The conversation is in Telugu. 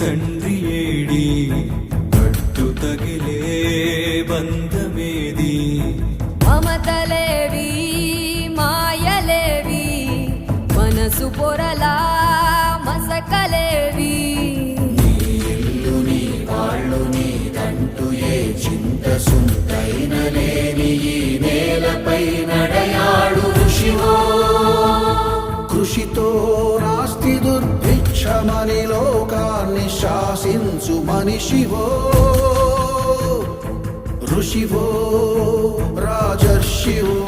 తండ్రి ఏడి పట్టు తగిలే బంధమేది మమతలేవి మాయలేవి మనసు పొరలా మసకలేవి నీ ఇల్లు నీ వాళ్ళు నీదంటూ ఏ చింత సుంతైన లేని ఈ నేలపై నడయాడు ఋషివో కృషితో నాస్తి దుర్భిక్షమని లోకాన్ని శాసించు మనిషివో ఋషివో రాజర్షివో